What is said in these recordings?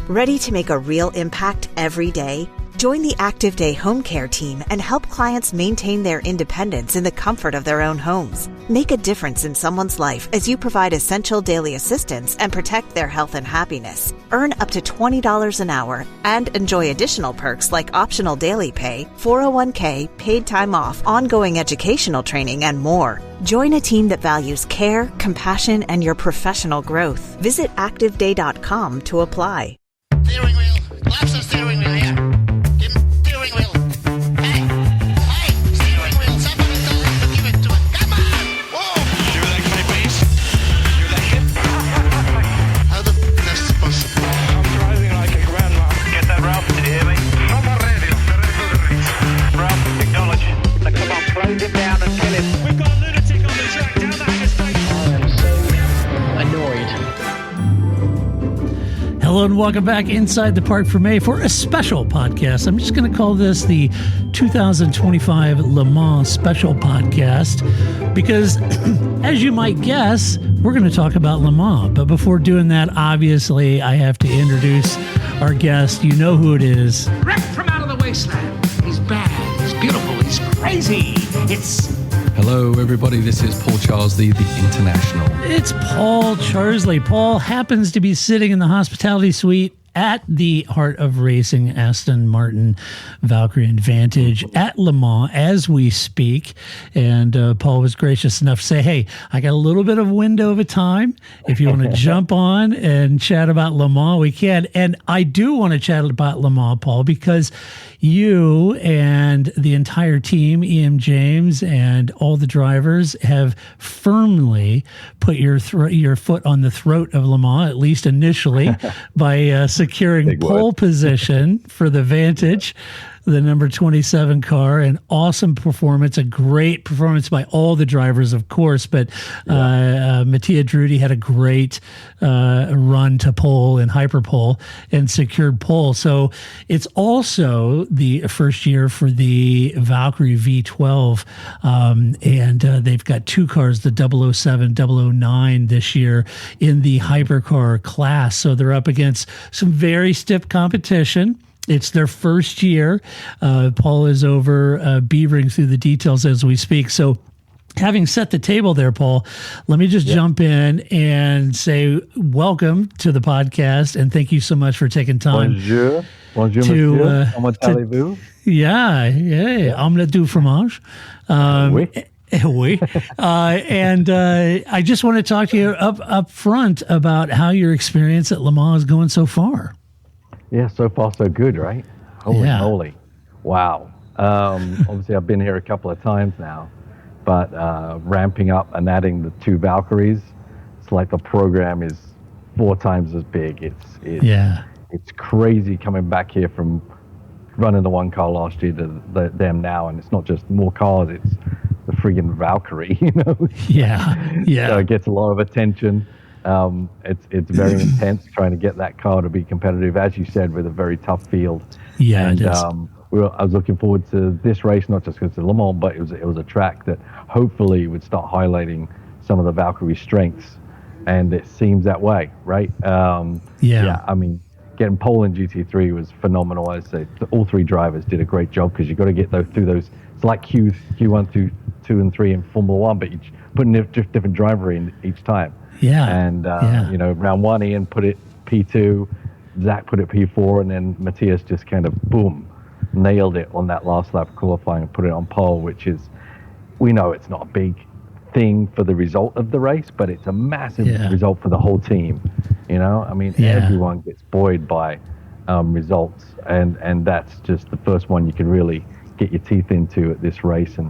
Ready to make a real impact every day? Join the Active Day Home Care team and help clients maintain their independence in the comfort of their own homes. Make a difference in someone's life as you provide essential daily assistance and protect their health and happiness. Earn up to $20 an hour and enjoy additional perks like optional daily pay, 401k, paid time off, ongoing educational training, and more. Join a team that values care, compassion, and your professional growth. Visit ActiveDay.com to apply. Steering wheel. Lots of steering wheel here. Steering wheel. Hey, steering wheel. Somebody tell him to give it to it. Come on. Whoa. You like my bass? You like it? How the f*** is that supposed to be? I'm driving like a grandma. Get that, Ralph? Did you hear me? No more radio. Ralph, acknowledge. Now, come on, close him down and kill him. We've got a lunatic on the track down the hangar station. I am so annoyed. Hello and welcome back inside the Park for May for a special podcast. I'm just going to call this the 2025 Le Mans special podcast because, as you might guess, we're going to talk about Le Mans. But before doing that, obviously, I have to introduce our guest. You know who it is. Wrecked from out of the wasteland. He's bad. He's beautiful. He's crazy. It's... Hello, everybody. This is Paul Charsley, the International. It's Paul Charsley. Paul happens to be sitting in the hospitality suite at the Heart of Racing Aston Martin Valkyrie and Vantage at Le Mans as we speak. And Paul was gracious enough to say, hey, I got a little bit of window of a time. If you want to jump on and chat about Le Mans, we can. And I do want to chat about Le Mans, Paul, because you and the entire team, EM James and all the drivers, have firmly put your foot on the throat of Le Mans, at least initially, by securing pole position for the Vantage, the number 27 car. An awesome performance, a great performance by all the drivers, of course, but Mattia Drudy had a great run to pole and hyperpole and secured pole. So it's also the first year for the Valkyrie V12, and they've got two cars, the 007, 009 this year in the hypercar class. So they're up against some very stiff competition. It's their first year. Paul is over beavering through the details as we speak. So having set the table there, Paul, let me just jump in and say welcome to the podcast, and thank you so much for taking time. Bonjour. Bonjour, monsieur. Comment allez-vous? Yeah. Omelette du fromage. Oui. Oui. And I just want to talk to you up front about how your experience at Le Mans is going so far. Yeah, so far so good, right? Holy moly. Wow. Obviously, I've been here a couple of times now, but ramping up and adding the two Valkyries, it's like the program is 4 times as big. It's crazy coming back here from running the one car last year to them now, and it's not just more cars, it's the friggin' Valkyrie, you know? Yeah. So it gets a lot of attention. It's very intense trying to get that car to be competitive, as you said, with a very tough field. Yeah, and it is. I was looking forward to this race, not just because it's Le Mans, but it was a track that hopefully would start highlighting some of the Valkyrie strengths, and it seems that way, right? I mean, getting pole in GT3 was phenomenal. I'd say all 3 drivers did a great job because you've got to get through those. It's like Q1 through 2 and 3 in Formula 1, but each putting a different driver in each time. Yeah. And, you know, round 1, Ian put it P2, Zach put it P4, and then Matthias just kind of, boom, nailed it on that last lap of qualifying and put it on pole, which is, we know it's not a big thing for the result of the race, but it's a massive result for the whole team. You know, I mean, everyone gets buoyed by results, and that's just the first one you can really get your teeth into at this race. And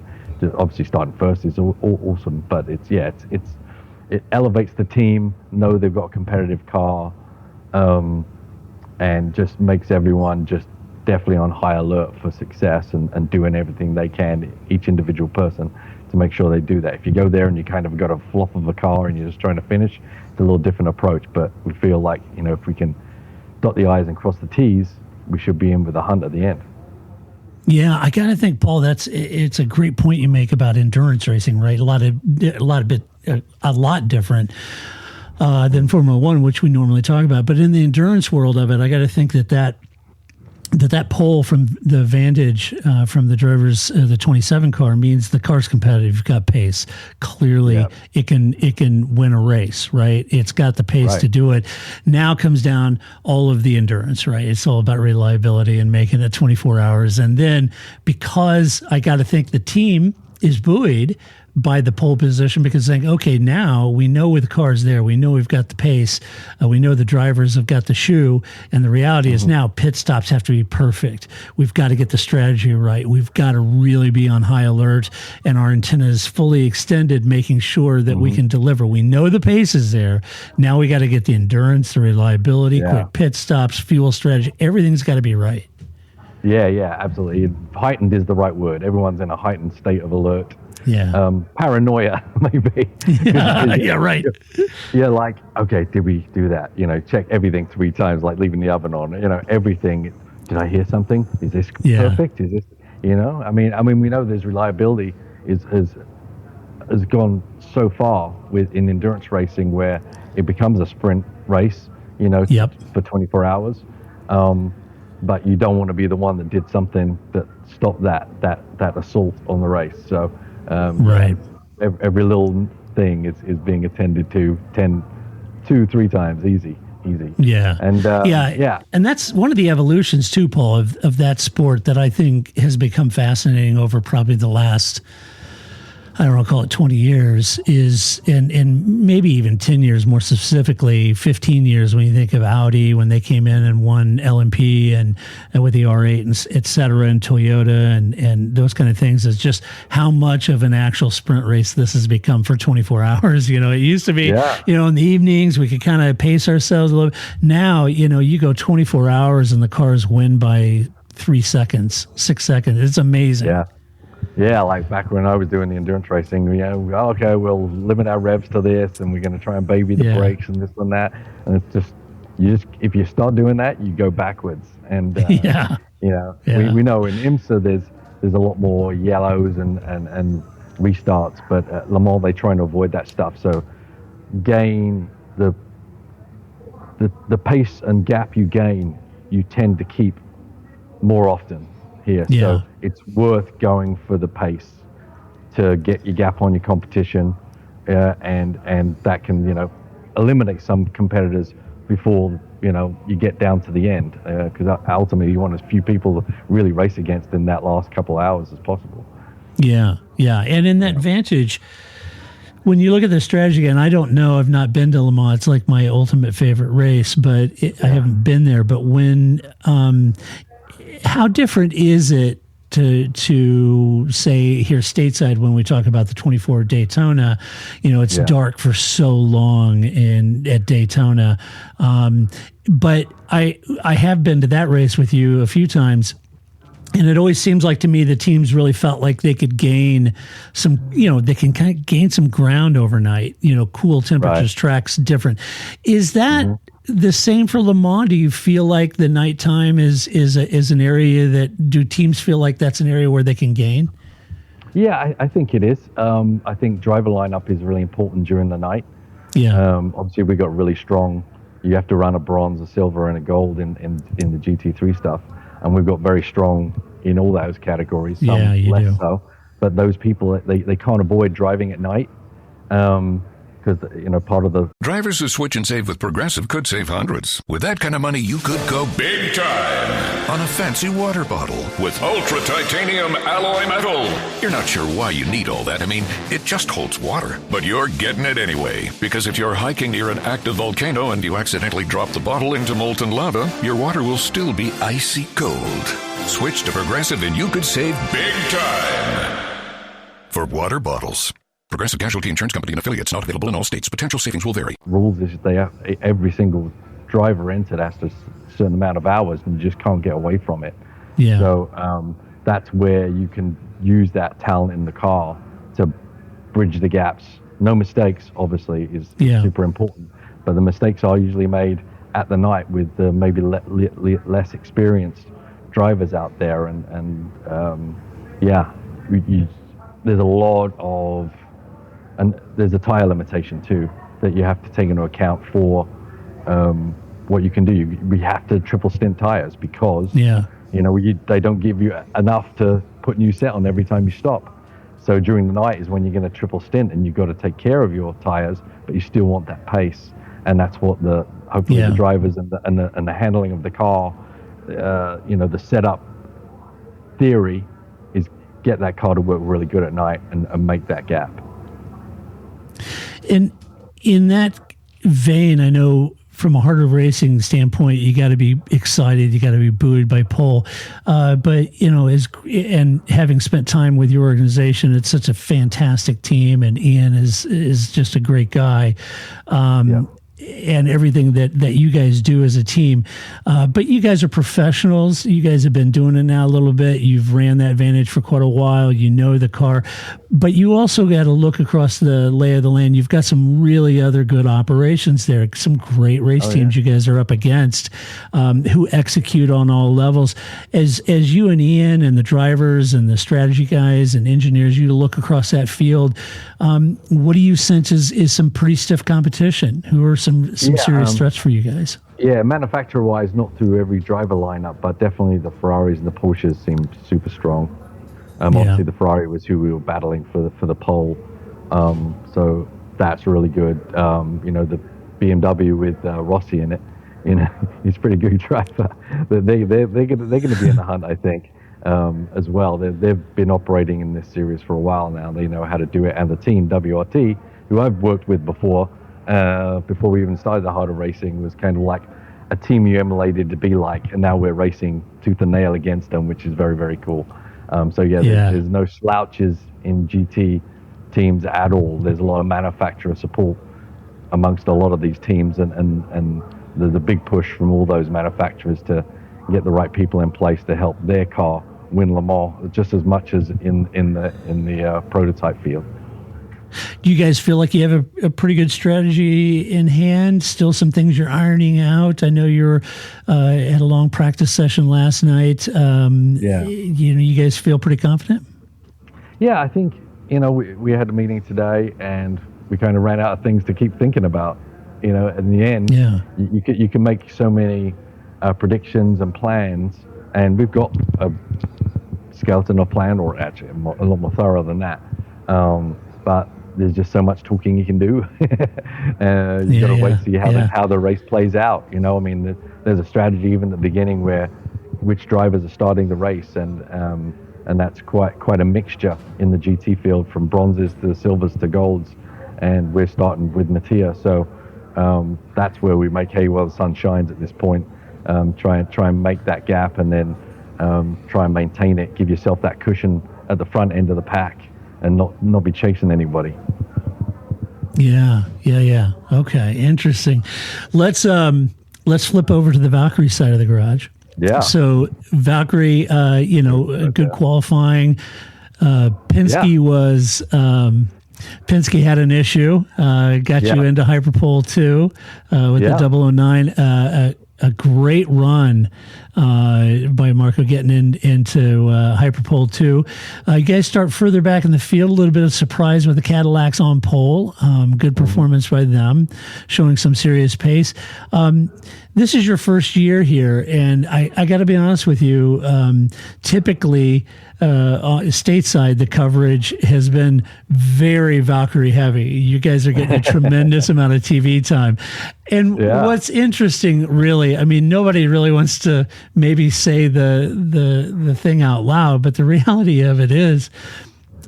obviously starting first is awesome, but it elevates the team, know they've got a competitive car, and just makes everyone just definitely on high alert for success and doing everything they can, each individual person, to make sure they do that. If you go there and you kind of got a flop of a car and you're just trying to finish, it's a little different approach, but we feel like, you know, if we can dot the I's and cross the T's, we should be in with a hunt at the end. Yeah, I gotta think, Paul. It's a great point you make about endurance racing, right? A lot different. than Formula One, which we normally talk about. But in the endurance world of it, I got to think that pole from the Vantage from the drivers, the 27 car, means the car's competitive. You've got pace. Clearly, it can win a race, right? It's got the pace to do it. Now comes down all of the endurance, right? It's all about reliability and making it 24 hours. And then because I got to think the team is buoyed by the pole position, because saying, okay, now we know with the cars there, we know we've got the pace, we know the drivers have got the shoe, and the reality is now pit stops have to be perfect. We've got to get the strategy right. We've got to really be on high alert, and our antenna is fully extended, making sure that we can deliver. We know the pace is there. Now we got to get the endurance, the reliability, quick pit stops, fuel strategy. Everything's got to be right. Yeah, absolutely. Heightened is the right word. Everyone's in a heightened state of alert. Yeah. Paranoia, maybe. Yeah, right. You're like, okay, did we do that? Check everything 3 times, like leaving the oven on. Everything. Did I hear something? Is this perfect? Is this? I mean, we know there's reliability has gone so far in endurance racing where it becomes a sprint race. For 24 hours. But you don't want to be the one that did something that stopped that assault on the race. So, every little thing is being attended to 2-3 times, easy. Yeah. And and that's one of the evolutions too, Paul, of that sport that I think has become fascinating over probably the last, I don't know, call it 20 years, is, and maybe even 10 years, more specifically 15 years, when you think of Audi, when they came in and won LMP and with the R8 and et cetera, and Toyota and those kind of things, is just how much of an actual sprint race this has become for 24 hours. It used to be, in the evenings, we could kind of pace ourselves a little bit. Now, you go 24 hours and the cars win by 3 seconds, 6 seconds. It's amazing. Yeah, like back when I was doing the endurance racing, okay, we'll limit our revs to this, and we're going to try and baby the brakes and this and that. And it's just, if you start doing that, you go backwards. And we know in IMSA there's a lot more yellows and restarts, but at Le Mans they're trying to avoid that stuff. So gain the pace and gap you gain, you tend to keep more often here. So it's worth going for the pace to get your gap on your competition, and that can eliminate some competitors before you get down to the end, because ultimately you want as few people to really race against in that last couple hours as possible. And in that Vantage, when you look at the strategy, and I don't know, I've not been to Le Mans, it's like my ultimate favorite race, but I haven't been there. But when how different is it to say here stateside, when we talk about the 24 Daytona, it's dark for so long at Daytona. But I have been to that race with you a few times. And it always seems like to me the teams really felt like they could gain some, they can kind of gain some ground overnight, cool temperatures, tracks different. Is that the same for Le Mans? Do you feel like the nighttime is an area that, do teams feel like that's an area where they can gain? Yeah, I think it is. I think driver lineup is really important during the night. Obviously we got really strong. You have to run a bronze, a silver, and a gold in the GT3 stuff. And we've got very strong in all those categories, some less so. But those people, they can't avoid driving at night because, part of the... Drivers who switch and save with Progressive could save hundreds. With that kind of money, you could go big time on a fancy water bottle with ultra titanium alloy metal. You're not sure why you need all that. I mean, it just holds water. But you're getting it anyway, because if you're hiking near an active volcano and you accidentally drop the bottle into molten lava, your water will still be icy cold. Switch to Progressive and you could save big time for water bottles. Progressive Casualty Insurance Company and affiliates, not available in all states. Potential savings will vary. Rules is they have, every single driver entered after a certain amount of hours, and you just can't get away from it. So that's where you can use that talent in the car to bridge the gaps. No mistakes, obviously, is super important. But the mistakes are usually made at the night with the maybe less experienced drivers out there. There's a lot of... And there's a tire limitation too. that you have to take into account for what you can do. We have to triple stint tires because they don't give you enough to put new set on every time you stop. So during the night is when you're going to triple stint, and you've got to take care of your tires, but you still want that pace, and that's what hopefully the drivers and the handling of the car, the setup theory is get that car to work really good at night and make that gap. And in that vein, I know from a Heart of Racing standpoint, you got to be excited, you got to be buoyed by pole. But and having spent time with your organization, it's such a fantastic team, and Ian is just a great guy. And everything that you guys do as a team. But you guys are professionals. You guys have been doing it now a little bit. You've ran that Vantage for quite a while. You know the car. But you also got to look across the lay of the land. You've got some really other good operations there, some great race teams you guys are up against who execute on all levels. As you and Ian and the drivers and the strategy guys and engineers, you look across that field, what do you sense is some pretty stiff competition? Who are some serious threats for you guys? Yeah, manufacturer-wise, not through every driver lineup, but definitely the Ferraris and the Porsches seem super strong. Obviously, the Ferrari was who we were battling for the pole, so that's really good. The BMW with Rossi in it, he's a pretty good driver. They're going to be in the hunt, I think, as well. They've been operating in this series for a while now. They know how to do it, and the team WRT, who I've worked with before we even started the Heart of Racing, was kind of like a team you emulated to be like, and now we're racing tooth and nail against them, which is very, very cool. There's no slouches in GT teams at all. There's a lot of manufacturer support amongst a lot of these teams, and there's a big push from all those manufacturers to get the right people in place to help their car win Le Mans just as much as in the prototype field. Do you guys feel like you have a pretty good strategy in hand? Still some things you're ironing out? I know you're at a long practice session last night. You guys feel pretty confident? Yeah, I think, we had a meeting today and we kind of ran out of things to keep thinking about. In the end, you can make so many predictions and plans, and we've got a skeleton of plan, or actually a lot more thorough than that. But there's just so much talking you can do. You got to wait to see how the race plays out. There's a strategy even at the beginning where which drivers are starting the race, and that's quite a mixture in the GT field, from bronzes to silvers to golds, and we're starting with Mattia. So that's where we make hay while the sun shines at this point. Try and make that gap, and then try and maintain it. Give yourself that cushion at the front end of the pack, and not be chasing anybody. Yeah. Okay, interesting. Let's flip over to the Valkyrie side of the garage. Yeah. So Valkyrie, good qualifying. Penske was Penske had an issue. Got you into Hyperpole 2 with the 009. A great run by Marco getting into Hyperpole 2. You guys start further back in the field, a little bit of surprise with the Cadillacs on pole. Good performance by them, showing some serious pace. This is your first year here, and I got to be honest with you, typically stateside, the coverage has been very Valkyrie heavy. You guys are getting a tremendous amount of TV time. And what's interesting, really, nobody really wants to maybe say the thing out loud, but the reality of it is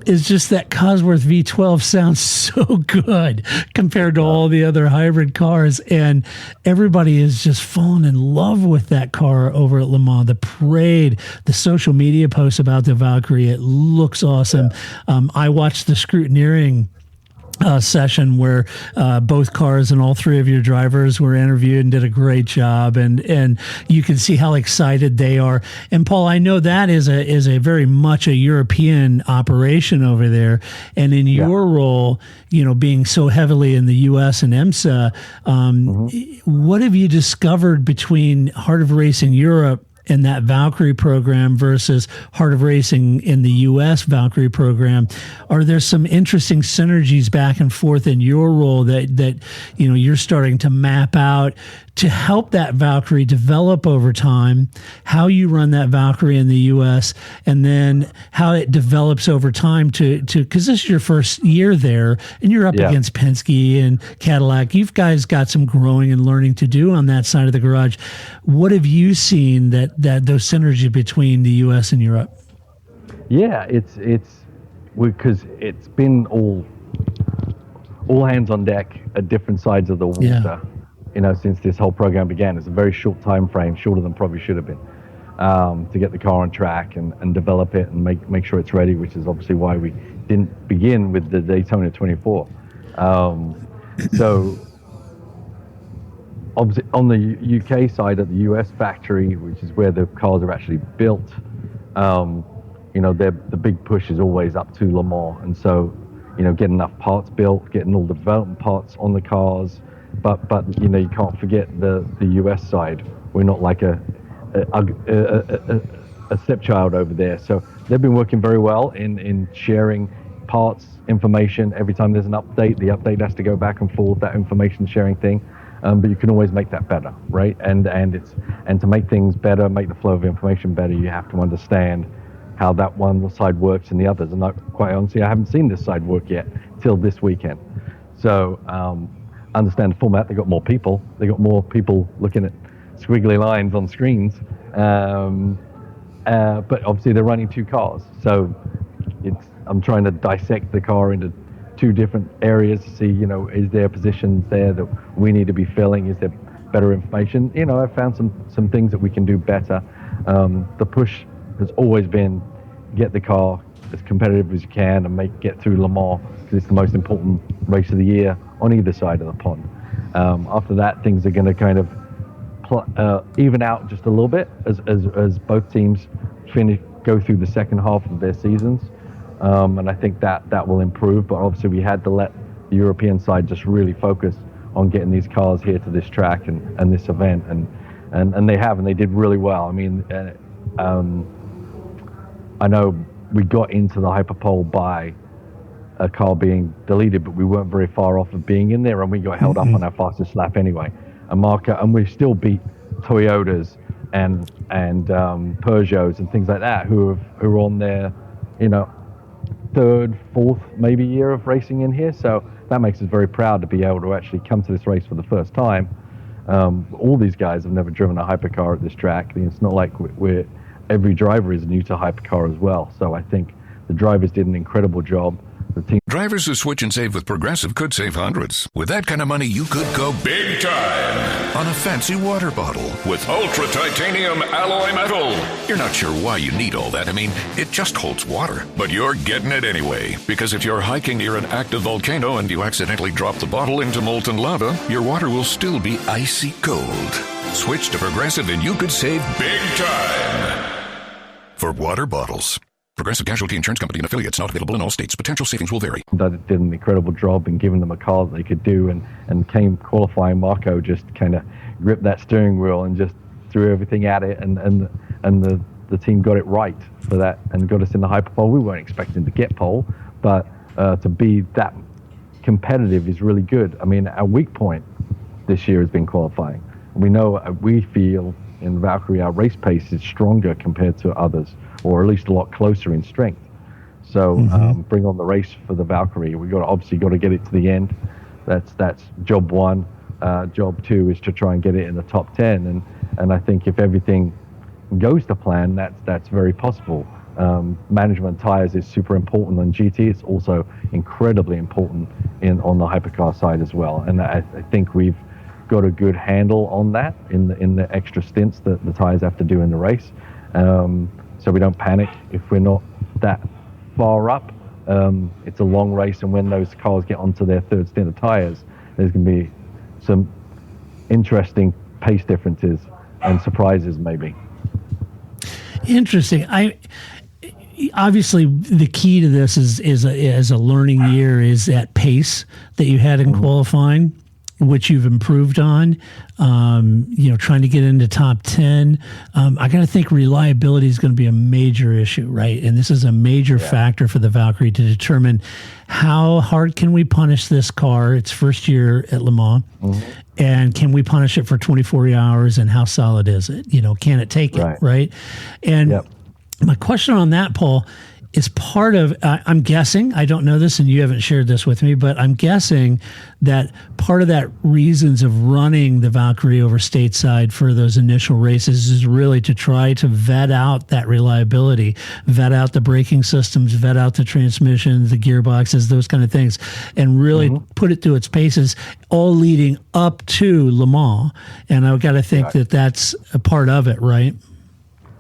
just that Cosworth V12 sounds so good compared to all the other hybrid cars, and everybody is just falling in love with that car over at Le Mans. The parade, the social media posts about the Valkyrie, it looks awesome. I watched the scrutineering session where both cars and all three of your drivers were interviewed and did a great job, and you can see how excited they are. And Paul, I know that is a very much a European operation over there, and in your role, being so heavily in the U.S. and IMSA, what have you discovered between Heart of Racing Europe in that Valkyrie program versus Heart of Racing in the U.S. Valkyrie program. Are there some interesting synergies back and forth in your role that you're starting to map out to help that Valkyrie develop over time, how you run that Valkyrie in the U.S., and then how it develops over time to because this is your first year there, and you're up against Penske and Cadillac. You guys got some growing and learning to do on that side of the garage. What have you seen that those synergies between the U.S. and Europe? Yeah, it's because it's been all hands on deck at different sides of the water. Yeah. Since this whole program began. It's a very short time frame, shorter than probably should have been, to get the car on track and develop it and make sure it's ready, which is obviously why we didn't begin with the Daytona 24. So obviously on the UK side at the US factory, which is where the cars are actually built, the big push is always up to Le Mans. And so, getting enough parts built, getting all the development parts on the cars, but you can't forget the US side. We're not like a stepchild over there. So they've been working very well in sharing parts, information. Every time there's an update, the update has to go back and forth, that information sharing thing. But you can always make that better, right? And to make things better, make the flow of information better, you have to understand how that one side works and the others. And quite honestly, I haven't seen this side work yet till this weekend. So understand the format. They got more people. They got more people looking at squiggly lines on screens. But obviously they're running two cars. So I'm trying to dissect the car into two different areas to see, is there positions there that we need to be filling? Is there better information? I've found some things that we can do better. The push has always been get the car as competitive as you can and get through Le Mans, because it's the most important race of the year on either side of the pond. After that, things are going to kind of even out just a little bit as both teams go through the second half of their seasons. And I think that will improve, but obviously we had to let the European side just really focus on getting these cars here to this track and this event, and they have, and they did really well. I mean, I know we got into the hyperpole by a car being deleted, but we weren't very far off of being in there, and we got held up on our fastest lap anyway. And we still beat Toyotas and Peugeots and things like that, who are on their, third, fourth, maybe year of racing in here. So that makes us very proud to be able to actually come to this race for the first time. All these guys have never driven a hypercar at this track. It's not like every driver is new to hypercar as well. So I think the drivers did an incredible job. Drivers who switch and save with Progressive could save hundreds. With that kind of money, you could go big time on a fancy water bottle with ultra titanium alloy metal. You're not sure why you need all that. I mean, it just holds water. But you're getting it anyway. Because if you're hiking near an active volcano and you accidentally drop the bottle into molten lava, your water will still be icy cold. Switch to Progressive and you could save big time for water bottles. Progressive Casualty Insurance Company and affiliates, not available in all states. Potential savings will vary. That did an incredible job in giving them a car that they could do, and came qualifying. Marco just kind of gripped that steering wheel and just threw everything at it, and the team got it right for that and got us in the hyperpole. We weren't expecting to get pole, but to be that competitive is really good. I mean, our weak point this year has been qualifying. We feel in Valkyrie our race pace is stronger compared to others, or at least a lot closer in strength. So bring on the race for the Valkyrie. We obviously got to get it to the end. That's job one. Job two is to try and get it in the top 10. And I think if everything goes to plan, that's very possible. Management tires is super important on GT. It's also incredibly important on the hypercar side as well. And I think we've got a good handle on that in the extra stints that the tires have to do in the race. So we don't panic if we're not that far up. It's a long race, and when those cars get onto their third stint of tires, there's going to be some interesting pace differences and surprises maybe. Interesting. Obviously the key to this is a learning year is that pace that you had in qualifying. which you've improved on, trying to get into top 10. I got to think reliability is going to be a major issue, right? And this is a major factor for the Valkyrie to determine how hard can we punish this car, its first year at Le Mans, and can we punish it for 24 hours, and how solid is it? Can it take it, right? And my question on that, Paul, is part of, I'm guessing, I don't know this and you haven't shared this with me, but I'm guessing that part of that reasons of running the Valkyrie over stateside for those initial races is really to try to vet out that reliability, vet out the braking systems, vet out the transmissions, the gearboxes, those kind of things, and really put it through its paces, all leading up to Le Mans. And I've got to think that that's a part of it, right?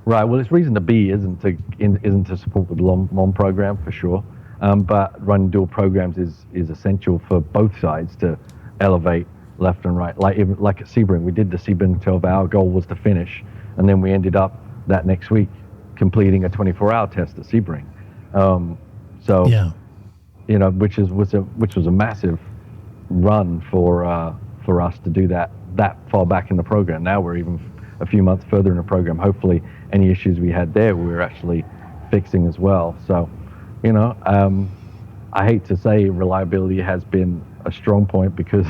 Right. Well, its reason to be isn't to support the Le Mans program for sure, but running dual programs is essential for both sides to elevate left and right. Like at Sebring, we did the Sebring 12 hour. Our goal was to finish, and then we ended up that next week completing a 24-hour test at Sebring. Which was a massive run for us to do that far back in the program. Now we're even a few months further in the program. Hopefully any issues we had there we're actually fixing as well. So I hate to say reliability has been a strong point because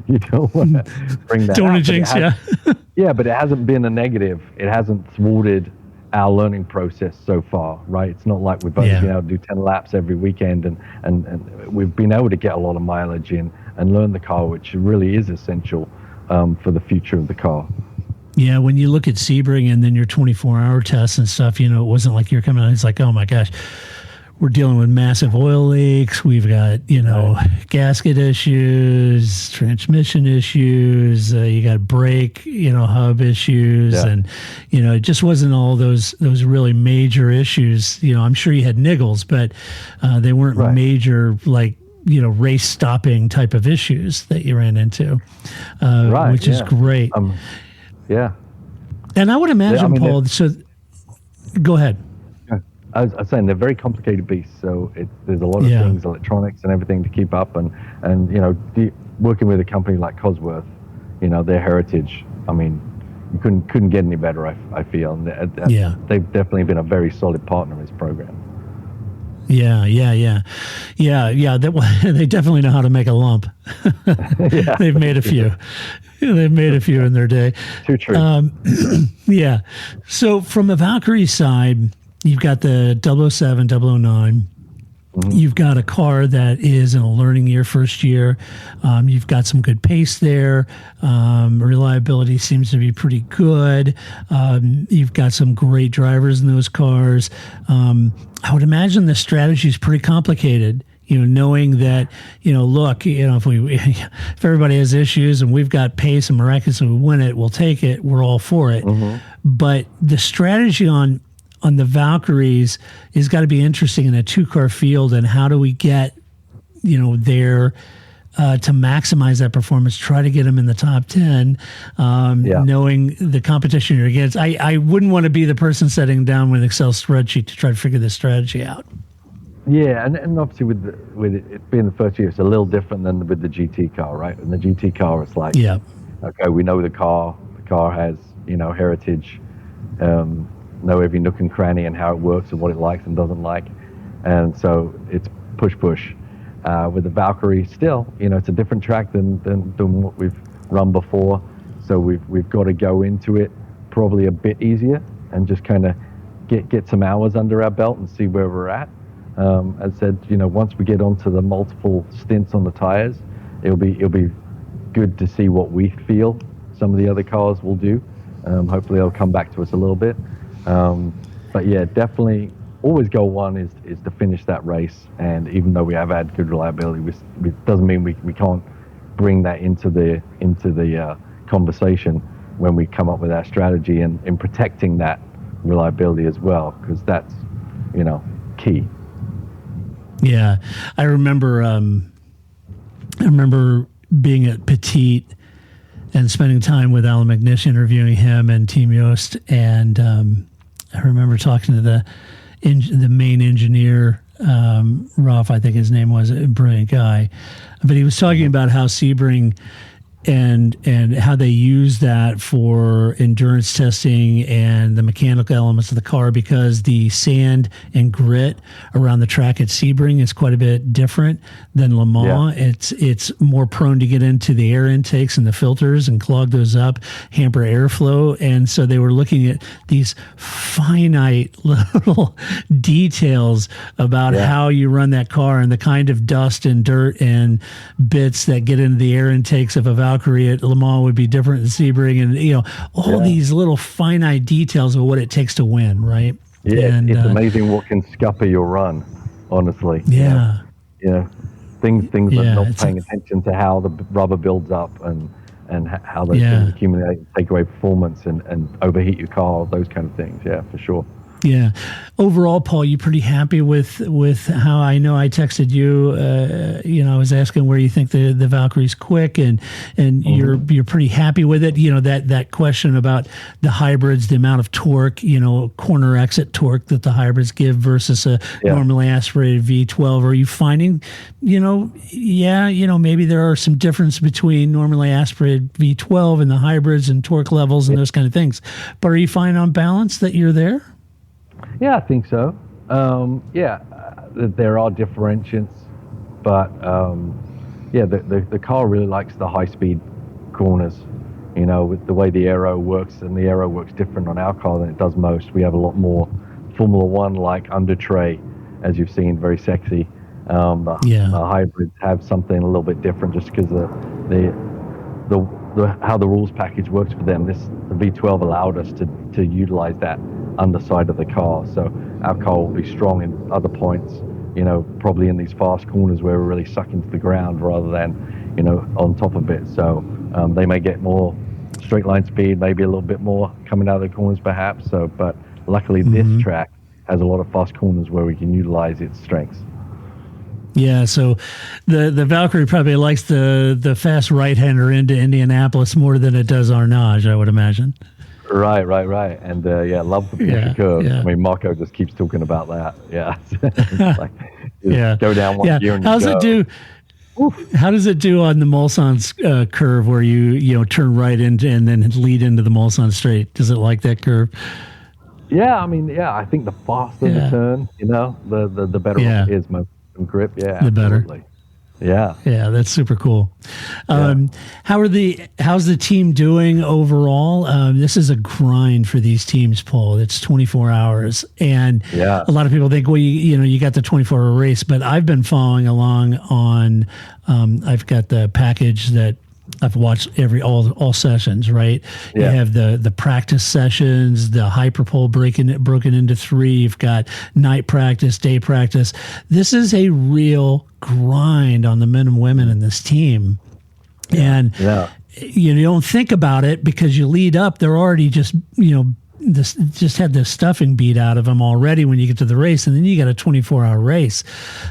you don't want to bring that don't out, want to jinx, but it hasn't been a negative. It hasn't thwarted our learning process so far, right? It's not like we've only been able to do 10 laps every weekend and we've been able to get a lot of mileage in and learn the car, which really is essential for the future of the car. Yeah, when you look at Sebring and then your 24-hour tests and stuff, it wasn't like you're coming out, it's like, oh my gosh, we're dealing with massive oil leaks. We've got, gasket issues, transmission issues. You got brake, hub issues. Yeah. And, it just wasn't all those really major issues. I'm sure you had niggles, but they weren't major, race stopping type of issues that you ran into, which is great. Yeah. And I would imagine, Paul, so go ahead. I was saying they're very complicated beasts, so there's a lot of things, electronics and everything to keep up, and working with a company like Cosworth, their heritage, you couldn't get any better, I feel. And they've definitely been a very solid partner in this program. Yeah. They definitely know how to make a lump. They've made a few. They've made a few in their day. Too true. So from the Valkyrie side, you've got the 007, 009. You've got a car that is in a learning year, first year. You've got some good pace there. Reliability seems to be pretty good. You've got some great drivers in those cars. I would imagine the strategy is pretty complicated. Knowing that, look, if everybody has issues and we've got pace and miraculously we win it, we'll take it. We're all for it. But the strategy on the Valkyries has got to be interesting in a two-car field, and how do we get, there to maximize that performance, try to get them in the top 10, knowing the competition you're against. I wouldn't want to be the person sitting down with an Excel spreadsheet to try to figure this strategy out. Yeah, and obviously with it being the first year, it's a little different than with the GT car, right? And the GT car, it's like, okay, we know the car has, heritage, know every nook and cranny and how it works and what it likes and doesn't like. And so it's push. With the Valkyrie, still, it's a different track than what we've run before. So we've got to go into it probably a bit easier and just kind of get some hours under our belt and see where we're at. As I said, once we get onto the multiple stints on the tires, it'll be good to see what we feel some of the other cars will do. Hopefully they'll come back to us a little bit. But yeah, definitely always goal one is to finish that race. And even though we have had good reliability, it doesn't mean we can't bring that into the conversation when we come up with our strategy and in protecting that reliability as well, because that's key. Yeah, I remember being at Petite and spending time with Alan McNish, interviewing him and Team Yost, and I remember talking to the main engineer, Rolf, I think his name was, a brilliant guy, but he was talking about how Sebring and how they use that for endurance testing and the mechanical elements of the car, because the sand and grit around the track at Sebring is quite a bit different than Le Mans. Yeah. It's more prone to get into the air intakes and the filters and clog those up, hamper airflow. And so they were looking at these finite little details about how you run that car and the kind of dust and dirt and bits that get into the air intakes of a Valkyrie at Le Mans would be different than Sebring, and all these little finite details of what it takes to win, right? Yeah, and, it's amazing what can scupper your run, honestly. Yeah. Things like not paying attention to how the rubber builds up and how those things accumulate, take away performance and overheat your car, those kind of things. Yeah, for sure. Yeah. Overall, Paul, you pretty happy with how, I know I texted you, I was asking where you think the Valkyrie's quick, and you're pretty happy with it. That question about the hybrids, the amount of torque, corner exit torque that the hybrids give versus a normally aspirated V12. Are you finding, maybe there are some difference between normally aspirated V12 and the hybrids and torque levels and those kind of things. But are you finding on balance that you're there? Yeah, I think so. There are differentiations, but the car really likes the high-speed corners. With the way the aero works, and the aero works different on our car than it does most. We have a lot more Formula One-like under tray, as you've seen, very sexy. The hybrids have something a little bit different, just because how the rules package works for them. The V12 allowed us to utilize that underside of the car, so our car will be strong in other points, probably in these fast corners where we're really sucked into the ground rather than on top of it. So they may get more straight line speed, maybe a little bit more coming out of the corners perhaps. So but luckily this track has a lot of fast corners where we can utilize its strengths. Yeah, so the Valkyrie probably likes the fast right-hander into Indianapolis more than it does Arnage, I would imagine. Right. And love the Porsche curve. Yeah. I mean, Marco just keeps talking about that. Yeah. Go down one gear and How's it do? How does it do on the Mulsanne curve where you turn right into and then lead into the Mulsanne straight? Does it like that curve? Yeah, I think the faster the turn, the better it is. Most grip. Yeah, the better. Absolutely. Yeah, that's super cool. How's the team doing overall? This is a grind for these teams, Paul. It's 24 hours, and a lot of people think, well, you got the 24-hour race, but I've been following along on. I've got the package that I've watched all sessions, right? You have the practice sessions, the hyperpole broken into 3. You've got night practice, day practice. This is a real grind on the men and women in this team. And you don't think about it because you lead up, they're already just had the stuffing beat out of them already when you get to the race, and then you got a 24-hour race.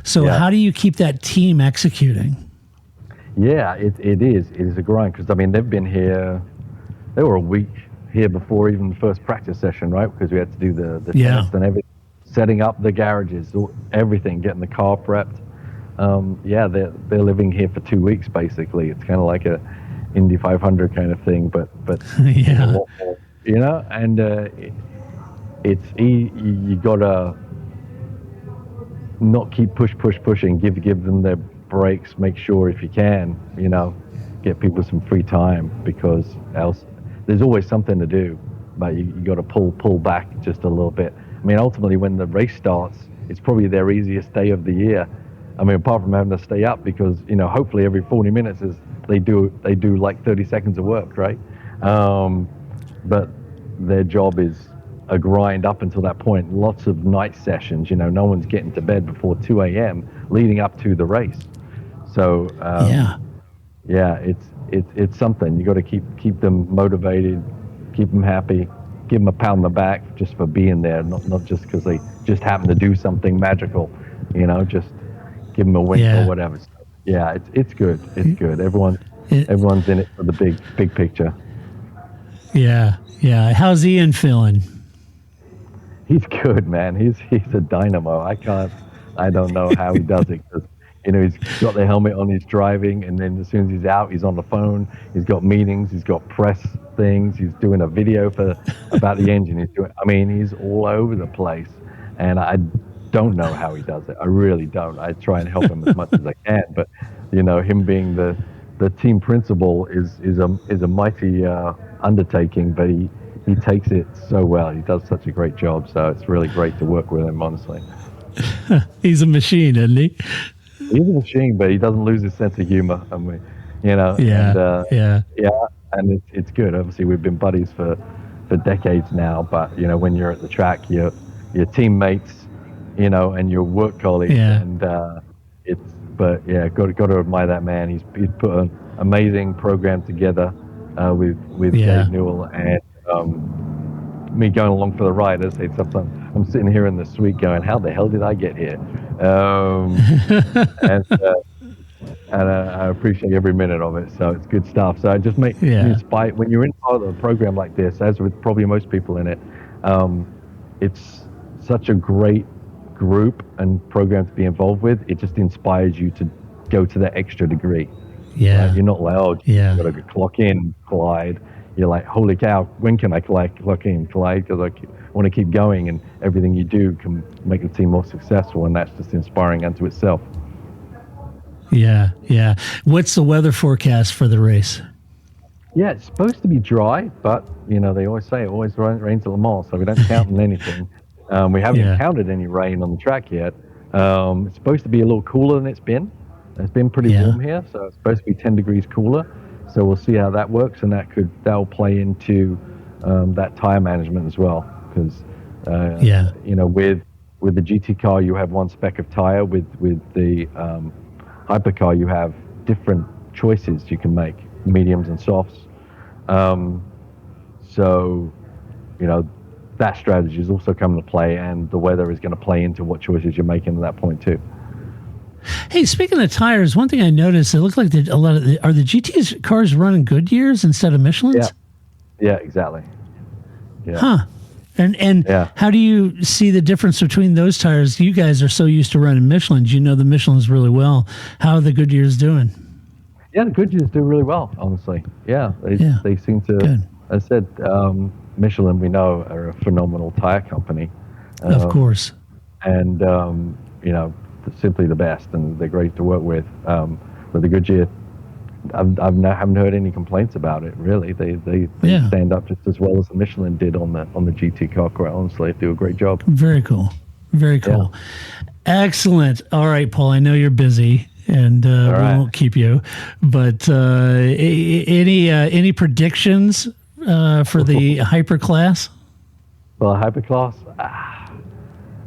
So how do you keep that team executing? Yeah, it is a grind, because they've been here. They were a week here before even the first practice session, right? Because we had to do the test and everything, setting up the garages, everything, getting the car prepped. They're living here for 2 weeks basically. It's kind of like a Indy 500 kind of thing, but a lot more, And you gotta not keep pushing. Give them their breaks. Make sure if you can, get people some free time, because else there's always something to do, but you got to pull back just a little bit. Ultimately when the race starts, it's probably their easiest day of the year. Apart from having to stay up, because hopefully every 40 minutes they do like 30 seconds of work, right? But their job is a grind up until that point. Lots of night sessions. No one's getting to bed before 2 a.m. leading up to the race. So it's something. You got to keep them motivated, keep them happy, give them a pat on the back just for being there, not just because they just happen to do something magical. Just give them a wink or whatever. So, it's good. It's good. Everyone's in it for the big picture. Yeah. How's Ian feeling? He's good, man. He's a dynamo. I don't know how he does it, because he's got the helmet on, he's driving, and then as soon as he's out, he's on the phone. He's got meetings, he's got press things, he's doing a video about the engine. He's all over the place, and I don't know how he does it. I really don't. I try and help him as much as I can, but him being the team principal is a mighty undertaking, but he takes it so well. He does such a great job, so it's really great to work with him, honestly. He's a machine, isn't he? He's a machine, but he doesn't lose his sense of humor. And it's good. Obviously, we've been buddies for decades now, but when you're at the track, your teammates, and your work colleagues, and got to admire that man. He's put an amazing program together with Dave Newell, and me going along for the ride. As I say, sometimes I'm sitting here in the suite going, how the hell did I get here? And I appreciate every minute of it. So it's good stuff. So it just makes me inspired. When you're in part of a program like this, as with probably most people in it, it's such a great group and program to be involved with. It just inspires you to go to that extra degree. Yeah. You're not like, you got to clock in, collide. You're like, holy cow, when can I clock in, collide? Because I want to keep going, and everything you do can make the team more successful, and that's just inspiring unto itself. Yeah. What's the weather forecast for the race? Yeah, it's supposed to be dry, but, they always say it always rains at Le Mans, so we don't count on anything. We haven't encountered any rain on the track yet. It's supposed to be a little cooler than it's been. It's been pretty warm here, so it's supposed to be 10 degrees cooler. So we'll see how that works, and that'll play into that tire management as well. Because with the GT car, you have one spec of tire. With the hypercar, you have different choices you can make, mediums and softs. So that strategy is also coming to play, and the weather is going to play into what choices you're making at that point too. Hey, speaking of tires, one thing I noticed, it looked like are the GT cars running Goodyears instead of Michelin's? Yeah, exactly. Yeah. Huh. And how do you see the difference between those tires? You guys are so used to running Michelin's. You know the Michelin's really well. How are the Goodyears doing? Yeah, the Goodyears do really well, honestly. Yeah, they seem to. Good. As I said, Michelin, we know, are a phenomenal tire company. Of course. And simply the best, and they're great to work with. But the Goodyear, I haven't heard any complaints about it. Really, they stand up just as well as the Michelin did on the GT car. Quite honestly, they do a great job. Very cool, very cool, excellent. All right, Paul, I know you're busy, and we won't keep you. But any predictions for the hyperclass? Well, hyperclass,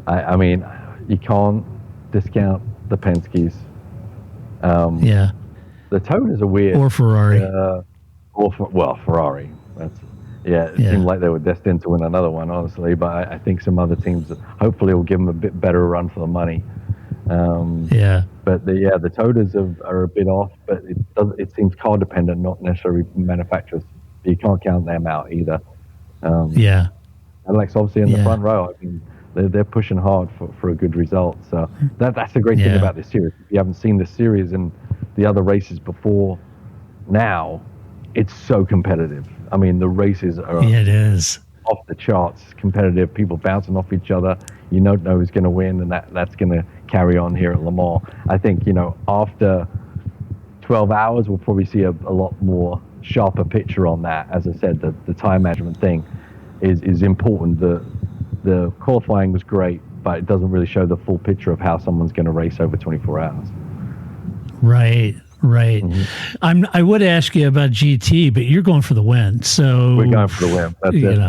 I mean, you can't discount the Penske's. The Toyotas are weird. Or Ferrari. Ferrari. It seemed like they were destined to win another one, honestly. But I think some other teams hopefully will give them a bit better run for the money. But the Toyotas are a bit off, but it seems car dependent, not necessarily manufacturers. You can't count them out either. Alex, obviously in the front row, I mean, they're pushing hard for a good result. So that's the great thing about this series. If you haven't seen this series and the other races before now, it's so competitive. I mean, the races are it is off the charts competitive. People bouncing off each other. You don't know who's going to win, and that's going to carry on here at Le Mans. I think, after 12 hours, we'll probably see a lot more sharper picture on that. As I said, the time management thing is important. The qualifying was great, but it doesn't really show the full picture of how someone's going to race over 24 hours. Right. Mm-hmm. I would ask you about GT, but you're going for the win. So we're going for the win. That's it.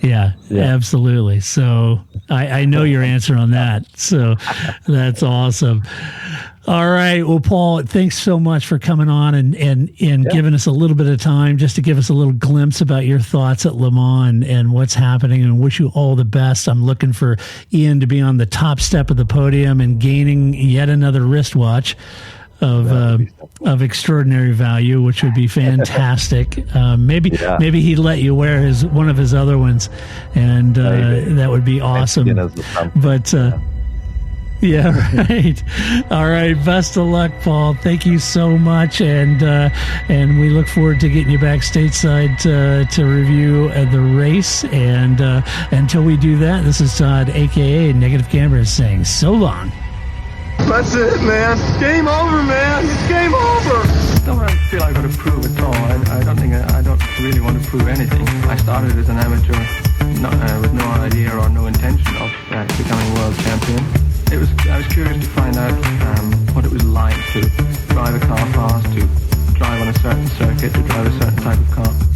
Yeah, absolutely. So I know your answer on that. So that's awesome. All right. Well, Paul, thanks so much for coming on and giving us a little bit of time just to give us a little glimpse about your thoughts at Le Mans and what's happening, and wish you all the best. I'm looking for Ian to be on the top step of the podium and gaining yet another wristwatch of extraordinary value, which would be fantastic. Maybe he'd let you wear one of his other ones, and that would be awesome. But Yeah, right. All right. Best of luck, Paul. Thank you so much, and we look forward to getting you back stateside to review the race. And until we do that, this is Todd, aka Negative Camera, saying so long. That's it, man. Game over, man. It's game over. I don't feel I've got to prove at all. I don't really want to prove anything. I started as an amateur with no idea or no intention of becoming world champion. I was curious to find out what it was like to drive a car fast, to drive on a certain circuit, to drive a certain type of car.